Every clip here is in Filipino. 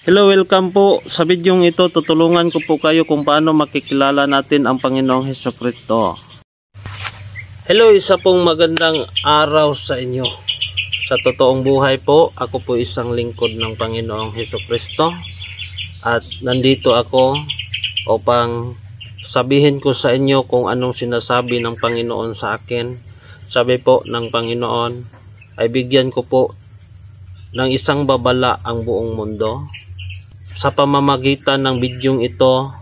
Hello, welcome po. Sa bidyong ito, tutulungan ko po kayo kung paano makikilala natin ang Panginoong Hesukristo. Hello, isa pong magandang araw sa inyo. Sa totoong buhay po, ako po isang lingkod ng Panginoong Hesukristo. At nandito ako upang sabihin ko sa inyo kung anong sinasabi ng Panginoon sa akin. Sabi po ng Panginoon, ay bigyan ko po ng isang babala ang buong mundo. Sa pamamagitan ng bidyong ito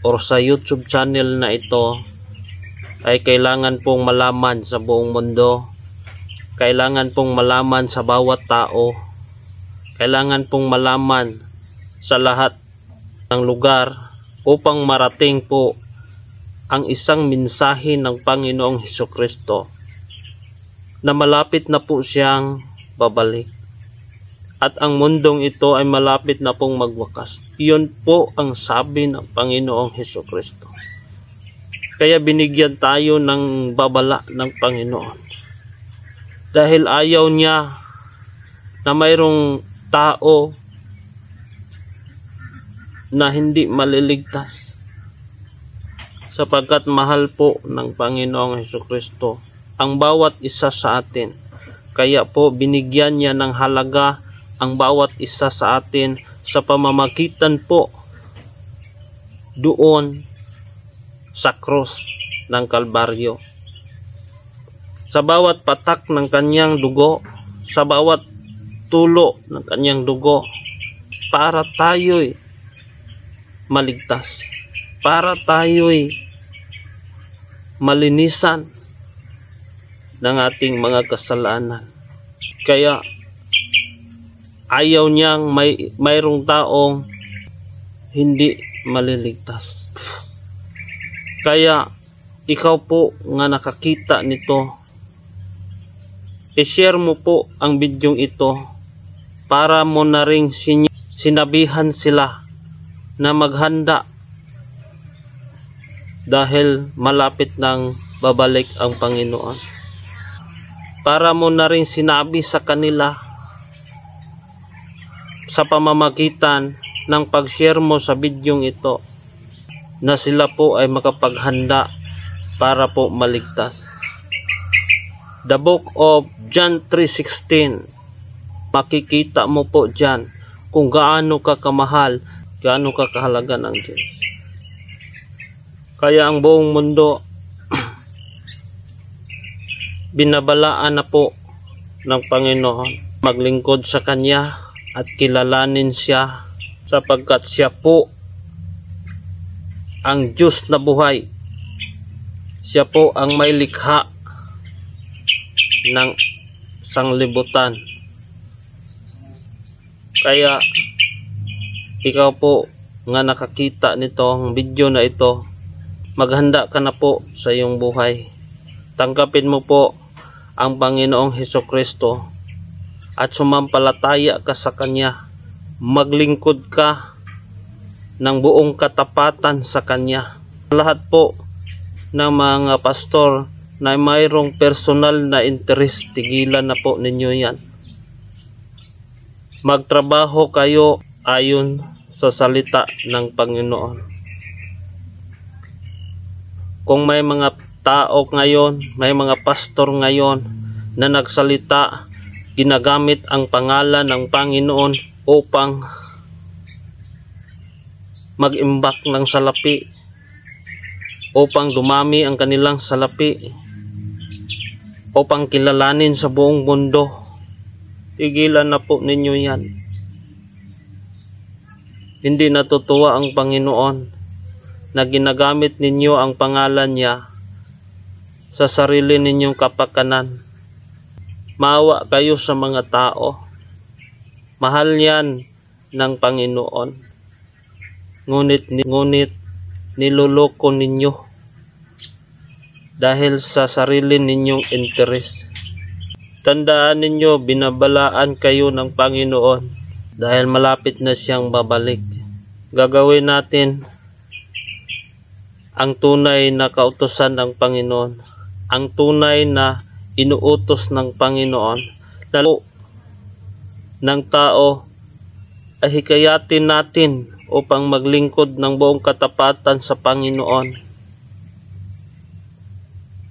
o sa YouTube channel na ito ay kailangan pong malaman sa buong mundo, kailangan pong malaman sa bawat tao, kailangan pong malaman sa lahat ng lugar upang marating po ang isang mensahe ng Panginoong Hesukristo na malapit na po siyang babalik. At ang mundong ito ay malapit na pong magwakas. Iyon po ang sabi ng Panginoong Hesukristo. Kaya binigyan tayo ng babala ng Panginoon. Dahil ayaw niya na mayroong tao na hindi maliligtas. Sapagkat mahal po ng Panginoong Hesukristo ang bawat isa sa atin. Kaya po binigyan niya ng halaga ang bawat isa sa atin sa pamamagitan po doon sa krus ng Kalbaryo. Sa bawat patak ng kanyang dugo, sa bawat tulo ng kanyang dugo, para tayo'y maligtas, para tayo'y malinisan ng ating mga kasalanan. Kaya ayaw niyang mayroong taong hindi maliligtas. Kaya ikaw po nga nakakita nito, i-share mo po ang bidyong ito para mo na ring sinabihan sila na maghanda dahil malapit nang babalik ang Panginoon. Para mo na ring sinabi sa kanila sa pamamagitan ng pag-share mo sa bidyong ito na sila po ay makapaghanda para po maligtas. The book of John 3:16, makikita mo po dyan kung gaano ka kamahal, gaano ka kahalaga ng Diyos. Kaya ang buong mundo binabalaan na po ng Panginoon maglingkod sa Kanya at kilalanin siya sapagkat siya po ang Diyos na buhay. Siya po ang may likha ng sanglibutan. Kaya ikaw po nga nakakita nitong video na ito, maghanda ka na po sa iyong buhay. Tanggapin mo po ang Panginoong Hesukristo at sumampalataya ka sa Kanya. Maglingkod ka ng buong katapatan sa Kanya. Lahat po ng mga pastor na mayroong personal na interest, tigilan na po ninyo yan. Magtrabaho kayo ayon sa salita ng Panginoon. Kung may mga tao ngayon, may mga pastor ngayon na nagsalita, ginagamit ang pangalan ng Panginoon upang mag-imbak ng salapi, upang dumami ang kanilang salapi, upang kilalanin sa buong mundo. Tigilan na po ninyo yan. Hindi natutuwa ang Panginoon na ginagamit ninyo ang pangalan niya sa sarili ninyong kapakanan. Maawa kayo sa mga tao. Mahal yan ng Panginoon. Ngunit niloloko ninyo dahil sa sarili ninyong interes. Tandaan ninyo, binabalaan kayo ng Panginoon dahil malapit na siyang babalik. Gagawin natin ang tunay na kautusan ng Panginoon, ang tunay na inuutos ng Panginoon, lalo ng tao ay hikayatin natin upang maglingkod ng buong katapatan sa Panginoon.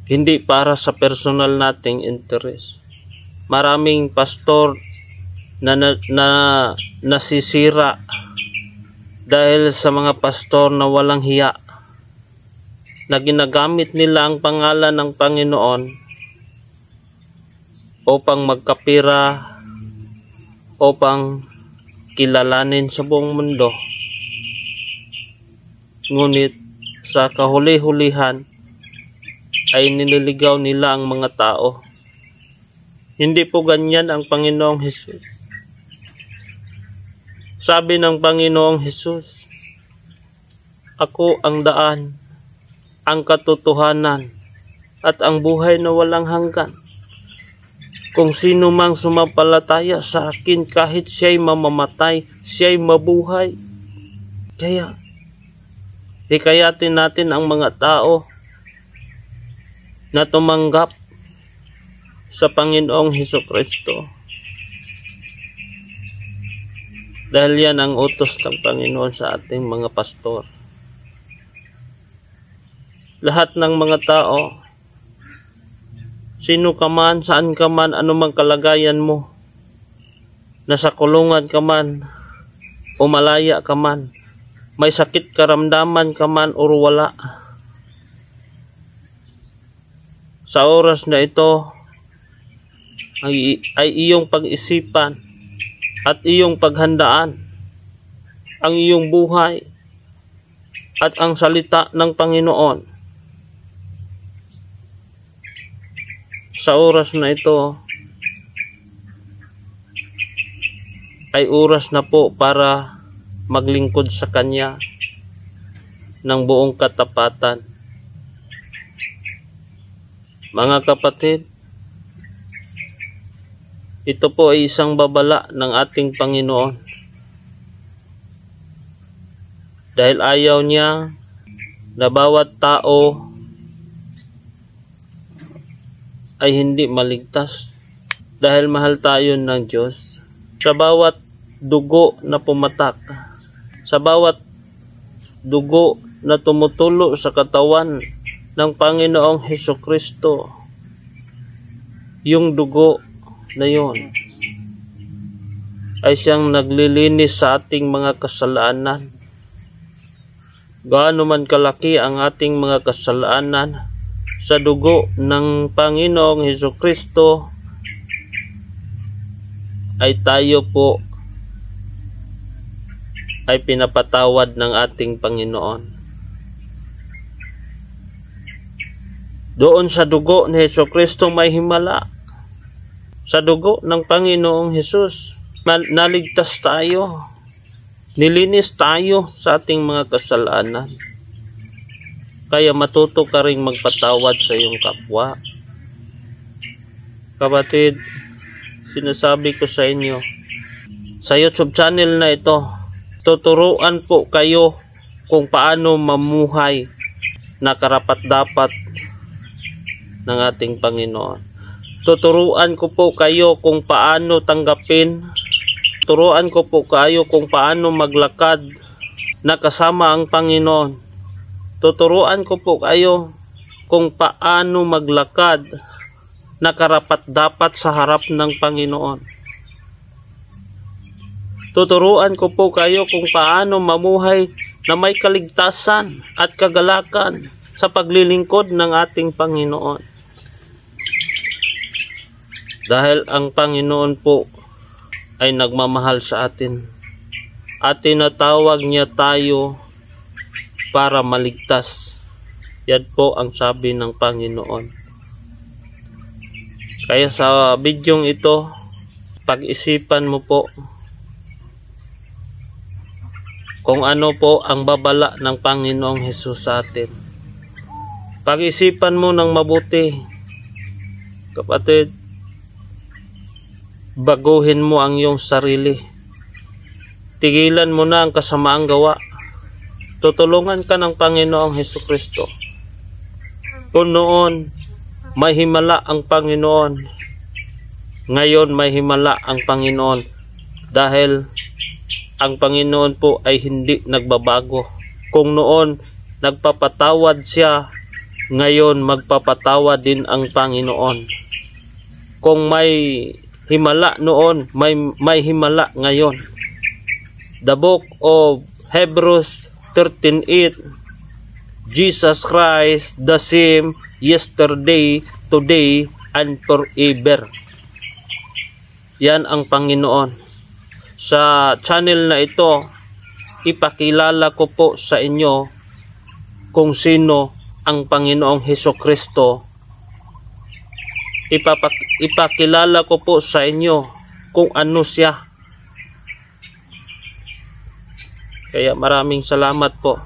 Hindi para sa personal nating interest. Maraming pastor na nasisira dahil sa mga pastor na walang hiya, na ginagamit nila ang pangalan ng Panginoon upang magkapira, upang kilalanin sa buong mundo. Ngunit sa kahuli-hulihan ay nililigaw nila ang mga tao. Hindi po ganyan ang Panginoong Hesus. Sabi ng Panginoong Hesus, "Ako ang daan, ang katotohanan, at ang buhay na walang hanggan. Kung sino mang sumampalataya sa akin, kahit siya'y mamamatay, siya'y mabuhay." Kaya, hikayatin natin ang mga tao na tumanggap sa Panginoong Hesukristo. Dahil yan ang utos ng Panginoon sa ating mga pastor. Lahat ng mga tao, sino ka man, saan ka man, anumang kalagayan mo, nasa kulungan ka man, o malaya ka man, may sakit karamdaman ka man o wala, sa oras na ito ay iyong pag-isipan at iyong paghandaan ang iyong buhay at ang salita ng Panginoon. Sa oras na ito ay oras na po para maglingkod sa Kanya ng buong katapatan. Mga kapatid, ito po ay isang babala ng ating Panginoon. Dahil ayaw niya na bawat tao ay hindi maligtas. Dahil mahal tayo ng Diyos. Sa bawat dugo na pumatak, sa bawat dugo na tumutulo sa katawan ng Panginoong Hesukristo, yung dugo na yon ay siyang naglilinis sa ating mga kasalanan. Gaano man kalaki ang ating mga kasalanan, sa dugo ng Panginoong Hesukristo ay tayo po ay pinapatawad ng ating Panginoon. Doon sa dugo ni Hesukristo may himala. Sa dugo ng Panginoong Hesus, naligtas tayo. Nilinis tayo sa ating mga kasalanan. Kaya matuto ka ring magpatawad sa iyong kapwa. Kapatid, sinasabi ko sa inyo, sa YouTube channel na ito, tuturuan po kayo kung paano mamuhay na karapat-dapat ng ating Panginoon. Tuturuan ko po kayo kung paano tanggapin. Turuan ko po kayo kung paano maglakad na kasama ang Panginoon. Tuturuan ko po kayo kung paano maglakad na karapat-dapat sa harap ng Panginoon. Tuturuan ko po kayo kung paano mamuhay na may kaligtasan at kagalakan sa paglilingkod ng ating Panginoon. Dahil ang Panginoon po ay nagmamahal sa atin at tinatawag niya tayo para maligtas. Yan po ang sabi ng Panginoon. Kaya sa bidyong ito, pag-isipan mo po kung ano po ang babala ng Panginoong Hesus sa atin. Pag-isipan mo ng mabuti, kapatid. Baguhin mo ang iyong sarili. Tigilan mo na ang kasamaang gawa. Tutulungan ka ng Panginoong Hesukristo. Kung noon may himala ang Panginoon, ngayon may himala ang Panginoon dahil ang Panginoon po ay hindi nagbabago. Kung noon nagpapatawad siya, ngayon magpapatawad din ang Panginoon. Kung may himala noon, may himala ngayon. The book of Hebrews 13:8, Jesus Christ the same yesterday, today, and forever. Yan ang Panginoon. Sa channel na ito, ipakilala ko po sa inyo kung sino ang Panginoong Hesukristo. Ipakilala ko po sa inyo kung ano siya. Kaya maraming salamat po.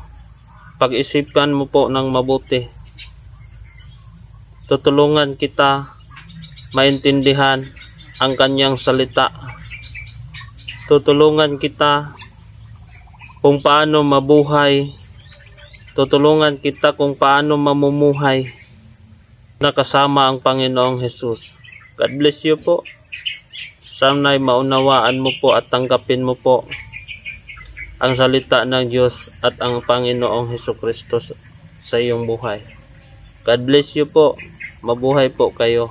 Pag-isipan mo po ng mabuti. Tutulungan kita maintindihan ang kanyang salita. Tutulungan kita kung paano mabuhay. Tutulungan kita kung paano mamumuhay na kasama ang Panginoong Hesus. God bless you po. Sana'y maunawaan mo po at tanggapin mo po ang salita ng Diyos at ang Panginoong Hesukristo sa iyong buhay. God bless you po. Mabuhay po kayo.